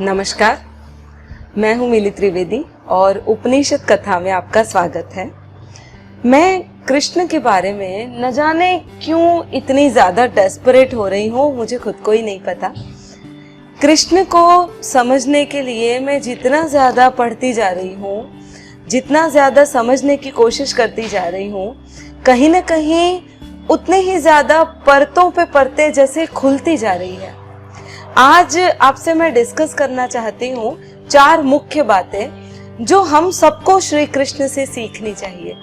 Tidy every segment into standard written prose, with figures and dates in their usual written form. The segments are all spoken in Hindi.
नमस्कार, मैं हूँ मिली त्रिवेदी और उपनिषद कथा में आपका स्वागत है। मैं कृष्ण के बारे में न जाने क्यों इतनी ज़्यादा डेस्परेट हो रही हूँ, मुझे खुद को ही नहीं पता। कृष्ण को समझने के लिए मैं जितना ज़्यादा पढ़ती जा रही हूँ, जितना ज़्यादा समझने की कोशिश करती जा रही हूँ, कहीं ना कहीं उतने ही ज़्यादा परतों पे परतें जैसे खुलती जा रही है। आज आपसे मैं डिस्कस करना चाहती हूँ 4 मुख्य बातें जो हम सबको श्री कृष्ण से सीखनी चाहिए।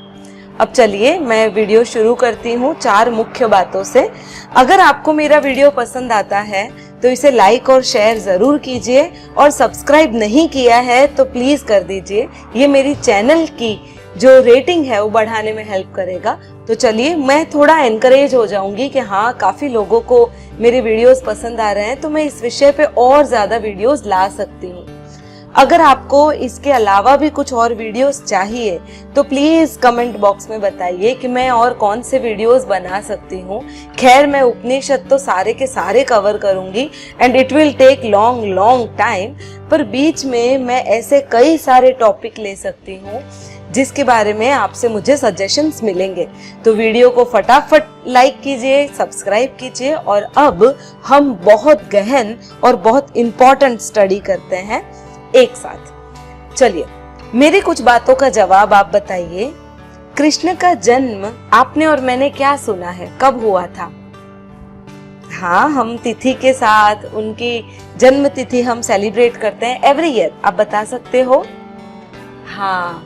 अब चलिए मैं वीडियो शुरू करती हूँ 4 मुख्य बातों से। अगर आपको मेरा वीडियो पसंद आता है तो इसे लाइक और शेयर ज़रूर कीजिए और सब्सक्राइब नहीं किया है तो प्लीज़ कर दीजिए। ये मेरी चैनल की जो रेटिंग है वो बढ़ाने में हेल्प करेगा। तो चलिए मैं थोड़ा एनकरेज हो जाऊंगी कि हाँ, काफ़ी लोगों को मेरे वीडियोस पसंद आ रहे हैं तो मैं इस विषय पे और ज़्यादा वीडियोस ला सकती हूँ। अगर आपको इसके अलावा भी कुछ और वीडियोस चाहिए तो प्लीज़ कमेंट बॉक्स में बताइए कि मैं और कौन से वीडियोस बना सकती हूँ। खैर, मैं उपनिषद तो सारे के सारे कवर करूँगी and it will take long time, पर बीच में मैं ऐसे कई सारे टॉपिक ले सकती हूँ जिसके बारे में आपसे मुझे सजेशंस मिलेंगे। तो वीडियो को फटाफट लाइक कीजिए, सब्सक्राइब कीजिए और अब हम बहुत गहन और बहुत इम्पोर्टेंट स्टडी करते हैं एक साथ। चलिए, मेरी कुछ बातों का जवाब आप बताइए। कृष्ण का जन्म आपने और मैंने क्या सुना है, कब हुआ था? हाँ, हम तिथि के साथ उनकी जन्म तिथि हम सेलिब्रेट करते हैं एवरी ईयर। आप बता सकते हो? हाँ,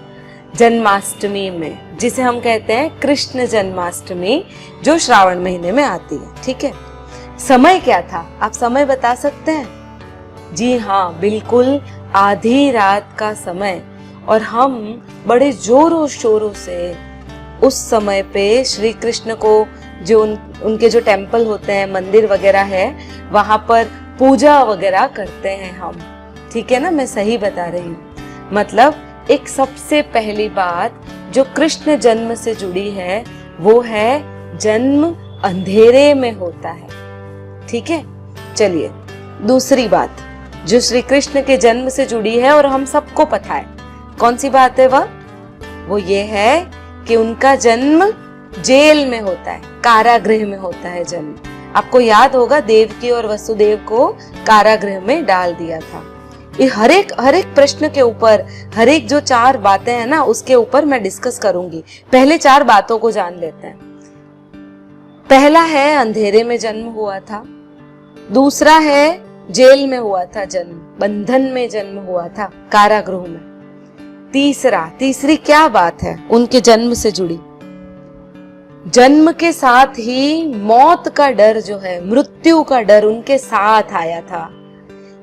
जन्माष्टमी में, जिसे हम कहते हैं कृष्ण जन्माष्टमी, जो श्रावण महीने में आती है। ठीक है, समय क्या था? आप समय बता सकते हैं? जी हाँ, बिल्कुल आधी रात का समय। और हम बड़े जोरों शोरों से उस समय पे श्री कृष्ण को जो उनके जो टेम्पल होते हैं, मंदिर वगैरह है, वहां पर पूजा वगैरह करते हैं हम। ठीक है ना, मैं सही बता रही हूँ? मतलब एक सबसे पहली बात जो कृष्ण जन्म से जुड़ी है वो है जन्म अंधेरे में होता है। ठीक है, चलिए दूसरी बात जो श्री कृष्ण के जन्म से जुड़ी है और हम सबको पता है, कौन सी बात है वह? वो ये है कि उनका जन्म जेल में होता है, कारागृह में होता है जन्म। आपको याद होगा, देवकी और वसुदेव को कारागृह में डाल दिया था। ये हर एक प्रश्न के ऊपर, हर एक जो 4 बातें हैं ना, उसके ऊपर मैं डिस्कस करूंगी। पहले 4 बातों को जान लेते हैं। पहला है अंधेरे में जन्म हुआ था, दूसरा है जेल में हुआ था जन्म, बंधन में जन्म हुआ था, कारागृह में। तीसरी क्या बात है उनके जन्म से जुड़ी? जन्म के साथ ही मौत का डर जो है, मृत्यु का डर उनके साथ आया था,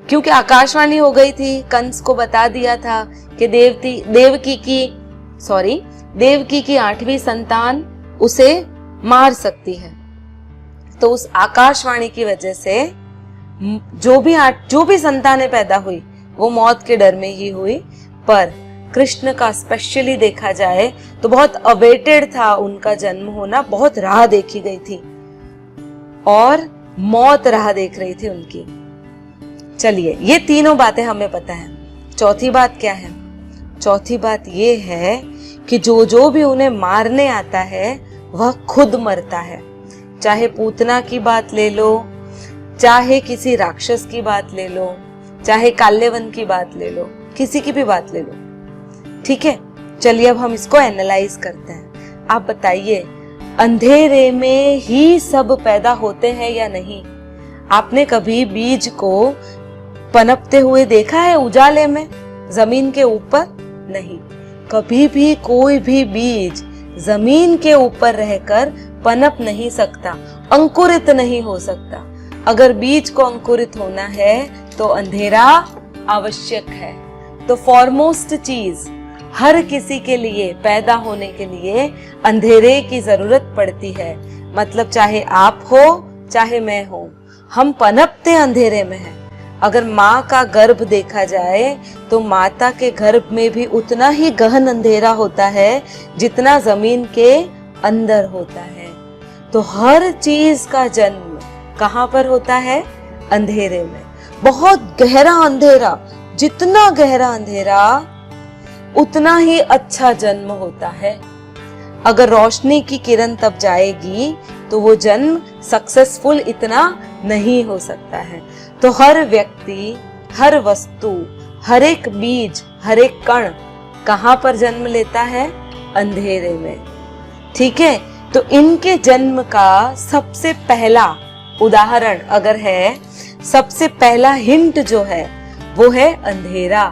क्योंकि आकाशवाणी हो गई थी, कंस को बता दिया था कि देवकी की 8वीं संतान उसे मार सकती है। तो उस आकाशवाणी की वजह से जो भी संतानें पैदा हुई वो मौत के डर में ही हुई। पर कृष्ण का स्पेशली देखा जाए तो बहुत अवेटेड था उनका जन्म होना, बहुत राह देखी गई थी और मौत राह देख रही थी उनकी। चलिए, ये तीनों बातें हमें पता है। चौथी बात क्या है? चौथी बात ये है कि जो भी उन्हें मारने आता है वह खुद मरता है। चाहे पूतना की बात ले लो, चाहे किसी राक्षस की बात ले लो, चाहे काल्यवन की बात ले लो, किसी की भी बात ले लो। ठीक है, चलिए अब हम इसको एनालाइज करते हैं। आप बताइए, अंधेरे में ही सब पैदा होते हैं या नहीं? आपने कभी बीज को पनपते हुए देखा है उजाले में, जमीन के ऊपर? नहीं, कभी भी कोई भी बीज जमीन के ऊपर रहकर पनप नहीं सकता, अंकुरित नहीं हो सकता। अगर बीज को अंकुरित होना है तो अंधेरा आवश्यक है। तो फॉरमोस्ट चीज हर किसी के लिए पैदा होने के लिए अंधेरे की जरूरत पड़ती है। मतलब चाहे आप हो चाहे मैं हो, हम पनपते अंधेरे में हैं। अगर माँ का गर्भ देखा जाए तो माता के गर्भ में भी उतना ही गहन अंधेरा होता है जितना जमीन के अंदर होता है। तो हर चीज का जन्म कहाँ पर होता है? अंधेरे में। बहुत गहरा अंधेरा, जितना गहरा अंधेरा उतना ही अच्छा जन्म होता है। अगर रोशनी की किरण तब जाएगी तो वो जन्म सक्सेसफुल इतना नहीं हो सकता है। तो हर व्यक्ति, हर वस्तु, हर एक बीज, हर एक कण कहाँ पर जन्म लेता है? अंधेरे में। ठीक है, तो इनके जन्म का सबसे पहला उदाहरण अगर है, सबसे पहला हिंट जो है वो है अंधेरा।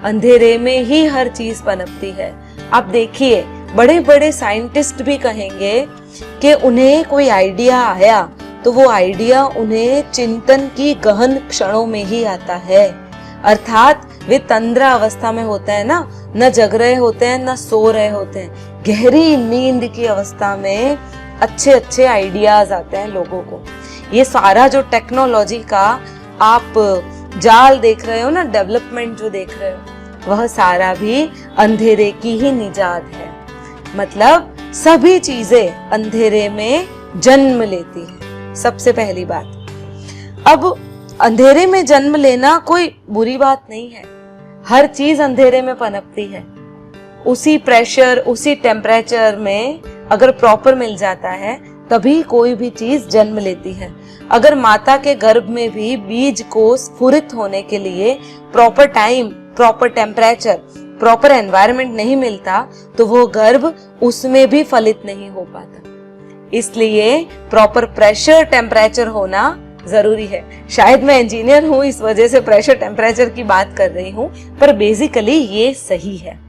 अंधेरे में ही हर चीज पनपती है। आप देखिए, बड़े बड़े साइंटिस्ट भी कहेंगे कि उन्हें कोई आइडिया आया तो वो आइडिया उन्हें चिंतन की गहन क्षणों में ही आता है। अर्थात वे तंद्रा अवस्था में होते हैं ना, न जग रहे होते हैं न सो रहे होते हैं। गहरी नींद की अवस्था में अच्छे अच्छे आइडियाज आते हैं लोगों को। ये सारा जो टेक्नोलॉजी का आप जाल देख रहे हो ना, डेवलपमेंट जो देख रहे हो, वह सारा भी अंधेरे की ही निजात है। मतलब सभी चीजें अंधेरे में जन्म लेती है, सबसे पहली बात। अब अंधेरे में जन्म लेना कोई बुरी बात नहीं है। हर चीज अंधेरे में पनपती है। उसी प्रेशर, उसी टेम्परेचर में अगर प्रॉपर मिल जाता है तभी कोई भी चीज जन्म लेती है। अगर माता के गर्भ में भी बीज को स्फुरित होने के लिए proper time, proper temperature, proper environment नहीं मिलता तो वो गर्भ उसमें भी फलित नहीं हो पाता। इसलिए प्रॉपर प्रेशर, टेम्परेचर होना जरूरी है। शायद मैं इंजीनियर हूँ, इस वजह से प्रेशर टेम्परेचर की बात कर रही हूँ, पर बेसिकली ये सही है।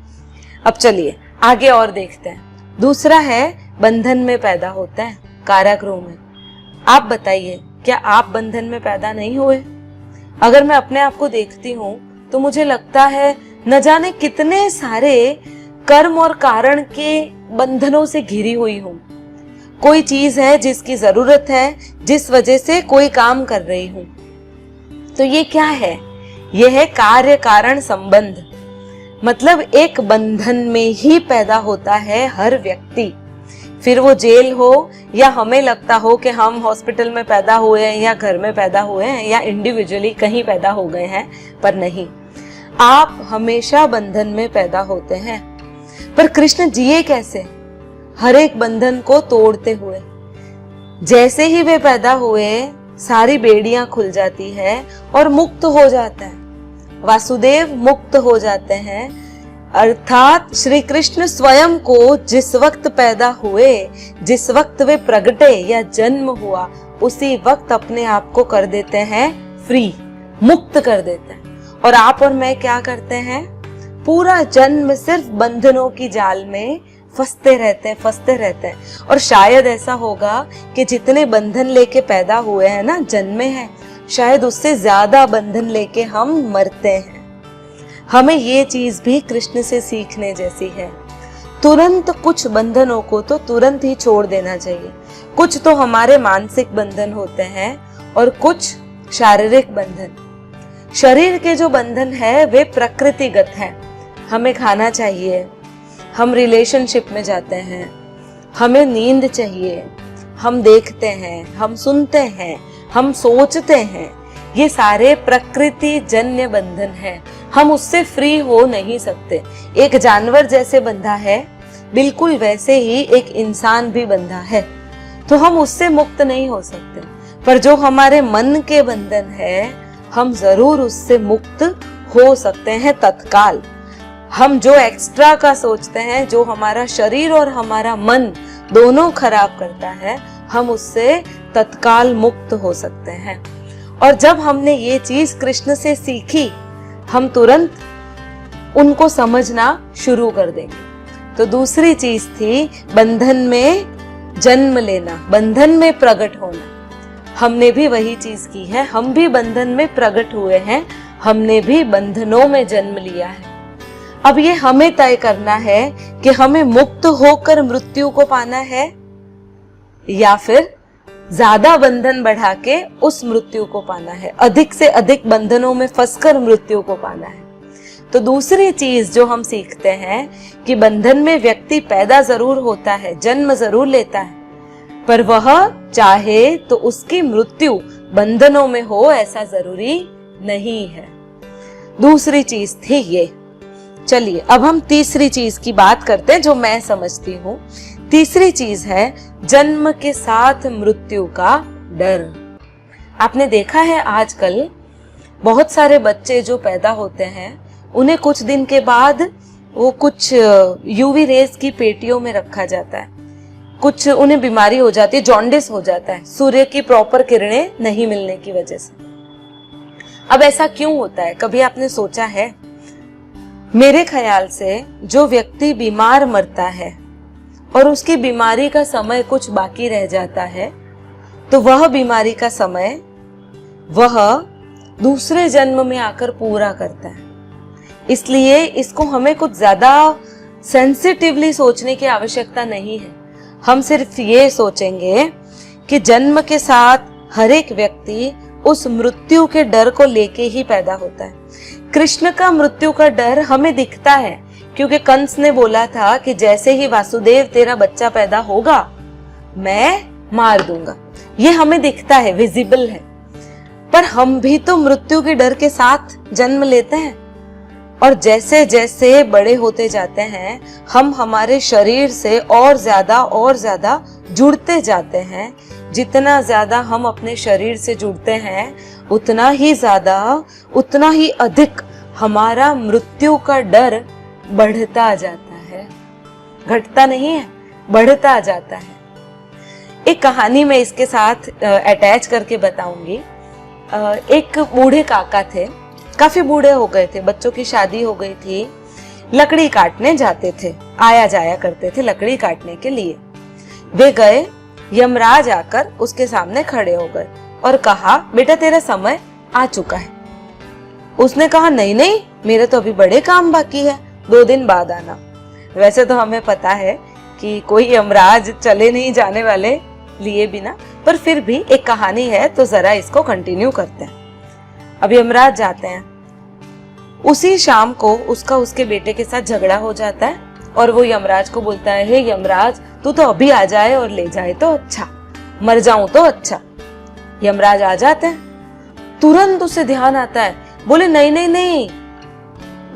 अब चलिए आगे और देखते हैं। दूसरा है बंधन में पैदा होता है, कारागृह में। आप बताइए, क्या आप बंधन में पैदा नहीं हुए? अगर मैं अपने आप को देखती हूँ तो मुझे लगता है न जाने कितने सारे कर्म और कारण के बंधनों से घिरी हुई हूँ। कोई चीज है जिसकी जरूरत है, जिस वजह से कोई काम कर रही हूँ। तो ये क्या है? ये है कार्य कारण संबंध। मतलब एक बंधन में ही पैदा होता है हर व्यक्ति। फिर वो जेल हो या हमें लगता हो कि हम हॉस्पिटल में पैदा हुए हैं या घर में पैदा हुए हैं या इंडिविजुअली कहीं पैदा हो गए हैं, पर नहीं, आप हमेशा बंधन में पैदा होते हैं। पर कृष्ण जिए कैसे? हर एक बंधन को तोड़ते हुए। जैसे ही वे पैदा हुए सारी बेड़ियां खुल जाती है और मुक्त हो जाता है। वासुदेव मुक्त हो जाते हैं, अर्थात श्री कृष्ण स्वयं को जिस वक्त पैदा हुए, जिस वक्त वे प्रगटे या जन्म हुआ, उसी वक्त अपने आप को कर देते हैं फ्री, मुक्त कर देते हैं। और आप और मैं क्या करते हैं? पूरा जन्म सिर्फ बंधनों की जाल में फंसते रहते हैं। और शायद ऐसा होगा कि जितने बंधन लेके पैदा हुए हैं ना, जन्मे हैं, शायद उससे ज्यादा बंधन लेके हम मरते हैं। हमें ये चीज भी कृष्ण से सीखने जैसी है। तुरंत कुछ बंधनों को तो तुरंत ही छोड़ देना चाहिए। कुछ तो हमारे मानसिक बंधन होते हैं और कुछ शारीरिक बंधन। शरीर के जो बंधन है वे प्रकृतिगत हैं। हमें खाना चाहिए, हम रिलेशनशिप में जाते हैं, हमें नींद चाहिए, हम देखते हैं, हम सुनते हैं, हम सोचते हैं। ये सारे प्रकृति जन्य बंधन हैं। हम उससे फ्री हो नहीं सकते। एक जानवर जैसे बंधा है, बिल्कुल वैसे ही एक इंसान भी बंधा है, तो हम उससे मुक्त नहीं हो सकते। पर जो हमारे मन के बंधन है, हम जरूर उससे मुक्त हो सकते हैं तत्काल। हम जो एक्स्ट्रा का सोचते हैं, जो हमारा शरीर और हमारा मन दोनों खराब करता है, हम उससे तत्काल मुक्त हो सकते हैं। और जब हमने ये चीज कृष्ण से सीखी, हम तुरंत उनको समझना शुरू कर देंगे। तो दूसरी चीज थी बंधन में जन्म लेना, बंधन में प्रकट होना। हमने भी वही चीज की है। हम भी बंधन में प्रकट हुए हैं, हमने भी बंधनों में जन्म लिया है। अब ये हमें तय करना है कि हमें मुक्त होकर मृत्यु को पाना है या फिर ज्यादा बंधन बढ़ा के उस मृत्यु को पाना है, अधिक से अधिक बंधनों में फंसकर मृत्यु को पाना है। तो दूसरी चीज जो हम सीखते हैं कि बंधन में व्यक्ति पैदा जरूर होता है, जन्म जरूर लेता है, पर वह चाहे तो उसकी मृत्यु बंधनों में हो ऐसा जरूरी नहीं है। दूसरी चीज थी ये। चलिए अब हम तीसरी चीज की बात करते हैं जो मैं समझती हूँ। तीसरी चीज है जन्म के साथ मृत्यु का डर। आपने देखा है आजकल बहुत सारे बच्चे जो पैदा होते हैं उन्हें कुछ दिन के बाद वो कुछ यूवी रेस की पेटियों में रखा जाता है, कुछ उन्हें बीमारी हो जाती है, जॉन्डिस हो जाता है सूर्य की प्रॉपर किरणें नहीं मिलने की वजह से। अब ऐसा क्यों होता है, कभी आपने सोचा है? मेरे ख्याल से जो व्यक्ति बीमार मरता है और उसकी बीमारी का समय कुछ बाकी रह जाता है तो वह बीमारी का समय वह दूसरे जन्म में आकर पूरा करता है। इसलिए इसको हमें कुछ ज्यादा सेंसिटिवली सोचने की आवश्यकता नहीं है। हम सिर्फ ये सोचेंगे कि जन्म के साथ हर एक व्यक्ति उस मृत्यु के डर को लेके ही पैदा होता है। कृष्ण का मृत्यु का डर हमें दिखता है क्योंकि कंस ने बोला था कि जैसे ही वासुदेव तेरा बच्चा पैदा होगा मैं मार दूंगा। ये हमें दिखता है, विजिबल है। पर हम भी तो मृत्यु के डर के साथ जन्म लेते हैं और जैसे जैसे बड़े होते जाते हैं हम हमारे शरीर से और ज्यादा जुड़ते जाते हैं। जितना ज्यादा हम अपने शरीर से जुड़ते हैं उतना ही अधिक हमारा मृत्यु का डर बढ़ता जाता है, घटता नहीं है, बढ़ता जाता है। एक कहानी मैं इसके साथ अटैच करके बताऊंगी। एक बूढ़े काका थे, काफी बूढ़े हो गए थे, बच्चों की शादी हो गई थी, लकड़ी काटने जाते थे, आया जाया करते थे लकड़ी काटने के लिए। वे गए, यमराज आकर उसके सामने खड़े हो गए और कहा बेटा तेरा समय आ चुका है। उसने कहा नहीं नहीं, मेरे तो अभी बड़े काम बाकी है, 2 दिन बाद आना। वैसे तो हमें पता है कि कोई यमराज चले नहीं जाने वाले लिए बिना, पर फिर भी एक कहानी है तो जरा इसको कंटिन्यू करते हैं। अब यमराज जाते हैं। उसी शाम को उसका उसके बेटे के साथ झगड़ा हो जाता है और वो यमराज को बोलता है हे यमराज तू तो अभी आ जाए और ले जाए तो अच्छा, मर जाऊं तो अच्छा। यमराज आ जाते हैं। तुरंत उसे ध्यान आता है, बोले नहीं नहीं नहीं,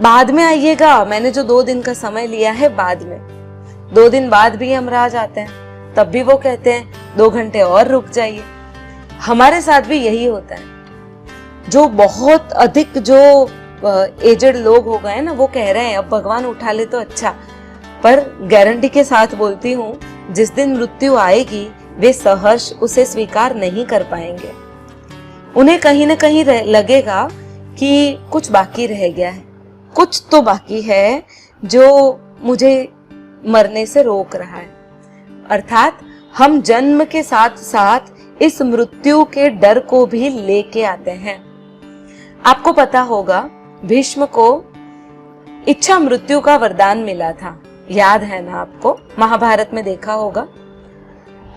बाद में आइएगा, मैंने जो 2 दिन का समय लिया है बाद में। 2 दिन बाद भी यमराज आते हैं, तब भी वो कहते हैं 2 घंटे और रुक जाइए। हमारे साथ भी यही होता है। जो बहुत अधिक जो एजेड लोग हो गए ना वो कह रहे हैं अब भगवान उठा ले तो अच्छा, पर गारंटी के साथ बोलती हूँ जिस दिन मृत्यु आएगी वे सहर्ष उसे स्वीकार नहीं कर पाएंगे। उन्हें कहीं ना कहीं लगेगा कि कुछ बाकी रह गया है, कुछ तो बाकी है जो मुझे मरने से रोक रहा है। अर्थात हम जन्म के साथ साथ इस मृत्यु के डर को भी लेके आते हैं। आपको पता होगा भीष्म को इच्छा मृत्यु का वरदान मिला था, याद है ना आपको? महाभारत में देखा होगा।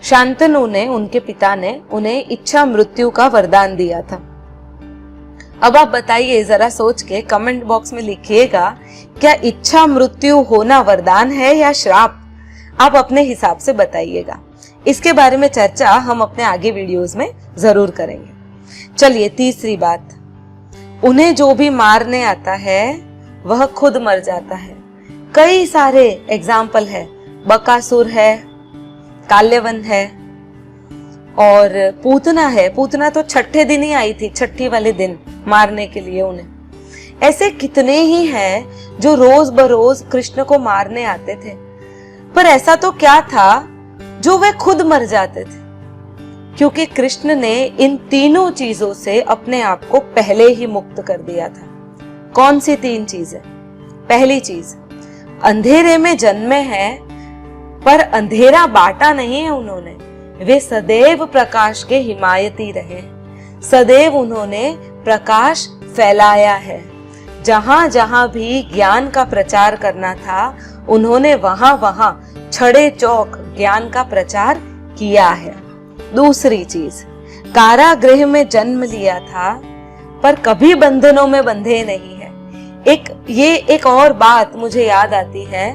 शांतनु ने, उनके पिता ने उन्हें इच्छा मृत्यु का वरदान दिया था। अब आप बताइए, जरा सोच के कमेंट बॉक्स में लिखिएगा, क्या इच्छा मृत्यु होना वरदान है या श्राप? आप अपने हिसाब से बताइएगा। इसके बारे में चर्चा हम अपने आगे वीडियोस में जरूर करेंगे। चलिए तीसरी बात, उन्हें जो भी मारने आता है वह खुद मर जाता है। कई सारे एग्जाम्पल है, बकासुर है, काल्यवन है और पूतना है। पूतना तो 6ठे दिन ही आई थी, 6ठी वाले दिन मारने के लिए उन्हें। ऐसे कितने ही हैं जो रोज बरोज कृष्ण को मारने आते थे, पर ऐसा तो क्या था जो वे खुद मर जाते थे, क्योंकि कृष्ण ने इन तीनों चीजों से अपने आप को पहले ही मुक्त कर दिया था। कौन सी 3 चीजें? पहली चीज, अंधेरे में जन्मे हैं पर अंधेरा बांटा नहीं है उन्होंने, वे सदैव प्रकाश के हिमायती रहे। सदैव उन्होंने प्रकाश फैलाया है। जहां जहां भी ज्ञान का प्रचार करना था उन्होंने वहां वहां छड़े चौक ज्ञान का प्रचार किया है। दूसरी चीज, कारागृह में जन्म लिया था पर कभी बंधनों में बंधे नहीं है। एक और बात मुझे याद आती है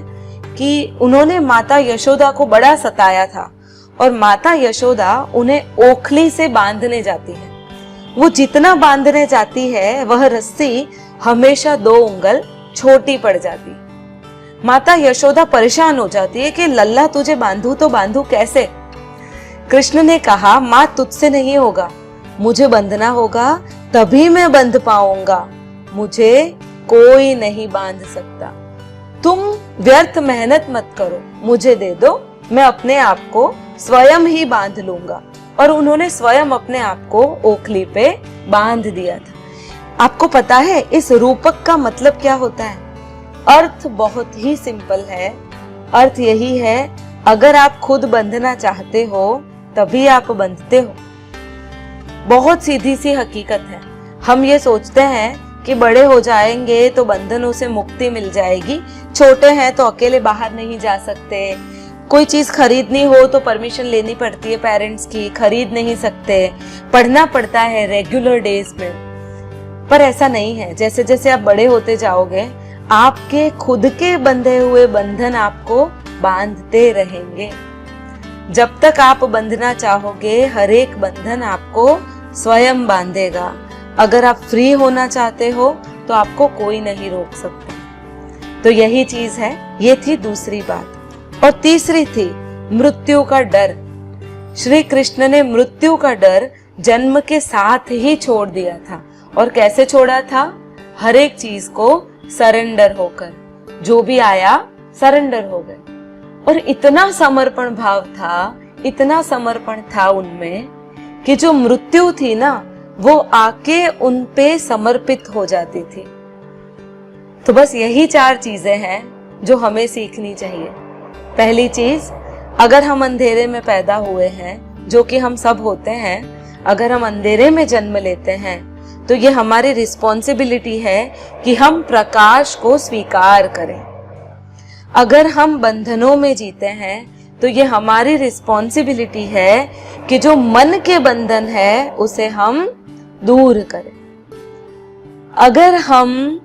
कि उन्होंने माता यशोदा को बड़ा सताया था और माता यशोदा उन्हें ओखली से बांधने जाती है। वो जितना बांधने जाती है वह रस्सी हमेशा 2 उंगल छोटी पड़ जाती। माता यशोदा परेशान हो जाती है कि लल्ला तुझे बांधू तो बांधू कैसे। कृष्ण ने कहा, मां तुझसे नहीं होगा, मुझे बंधना होगा तभी मैं बंध पाऊंगा, मुझे कोई नहीं बांध सकता। तुम व्यर्थ मेहनत मत करो, मुझे दे दो, मैं अपने आप को स्वयं ही बांध लूंगा। और उन्होंने स्वयं अपने आप को ओखली पे बांध दिया था। आपको पता है इस रूपक का मतलब क्या होता है? अर्थ बहुत ही सिंपल है। अर्थ यही है, अगर आप खुद बंधना चाहते हो तभी आप बंधते हो। बहुत सीधी सी हकीकत है। हम ये सोचते हैं कि बड़े हो जाएंगे तो बंधनों से मुक्ति मिल जाएगी, छोटे हैं तो अकेले बाहर नहीं जा सकते, कोई चीज खरीदनी हो तो परमिशन लेनी पड़ती है पेरेंट्स की, खरीद नहीं सकते, पढ़ना पड़ता है रेगुलर डेज में। पर ऐसा नहीं है। जैसे जैसे आप बड़े होते जाओगे आपके खुद के बंधे हुए बंधन आपको बांधते रहेंगे। जब तक आप बंधना चाहोगे हर एक बंधन आपको स्वयं बांधेगा। अगर आप फ्री होना चाहते हो तो आपको कोई नहीं रोक सकता। तो यही चीज है। ये थी दूसरी बात। और तीसरी थी मृत्यु का डर। श्री कृष्ण ने मृत्यु का डर जन्म के साथ ही छोड़ दिया था। और कैसे छोड़ा था? हर एक चीज को सरेंडर होकर, जो भी आया सरेंडर हो गए। और इतना समर्पण भाव था, इतना समर्पण था उनमें कि जो मृत्यु थी ना वो आके उन पे समर्पित हो जाती थी। तो बस यही 4 चीजें हैं जो हमें सीखनी चाहिए। पहली चीज, अगर हम अंधेरे में पैदा हुए हैं, जो कि हम सब होते हैं, अगर हम अंधेरे में जन्म लेते हैं तो ये हमारी रिस्पॉन्सिबिलिटी है कि हम प्रकाश को स्वीकार करें। अगर हम बंधनों में जीते हैं तो ये हमारी रिस्पॉन्सिबिलिटी है कि जो मन के बंधन है उसे हम दूर करें। अगर हम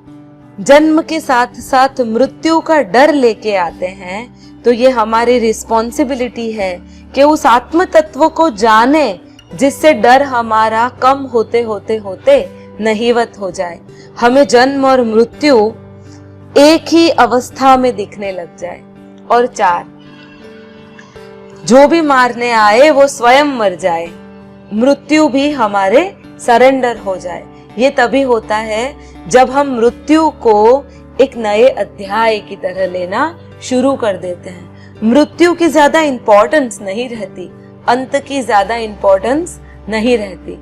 जन्म के साथ साथ मृत्यु का डर लेके आते हैं तो ये हमारी रिस्पॉन्सिबिलिटी है कि उस आत्म तत्व को जाने जिससे डर हमारा कम होते होते होते नहीवत हो जाए, हमें जन्म और मृत्यु एक ही अवस्था में दिखने लग जाए। और 4, जो भी मारने आए वो स्वयं मर जाए, मृत्यु भी हमारे सरेंडर हो जाए। ये तभी होता है जब हम मृत्यु को एक नए अध्याय की तरह लेना शुरू कर देते हैं। मृत्यु की ज्यादा इंपॉर्टेंस नहीं रहती, अंत की ज्यादा इंपॉर्टेंस नहीं रहती।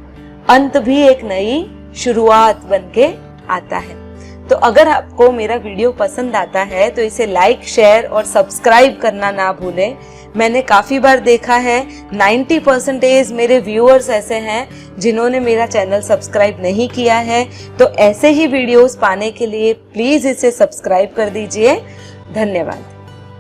अंत भी एक नई शुरुआत बनके आता है। तो अगर आपको मेरा वीडियो पसंद आता है तो इसे लाइक, शेयर और सब्सक्राइब करना ना भूलें। मैंने काफी बार देखा है 90% मेरे व्यूअर्स ऐसे हैं जिन्होंने मेरा चैनल सब्सक्राइब नहीं किया है। तो ऐसे ही वीडियोस पाने के लिए प्लीज इसे सब्सक्राइब कर दीजिए। धन्यवाद।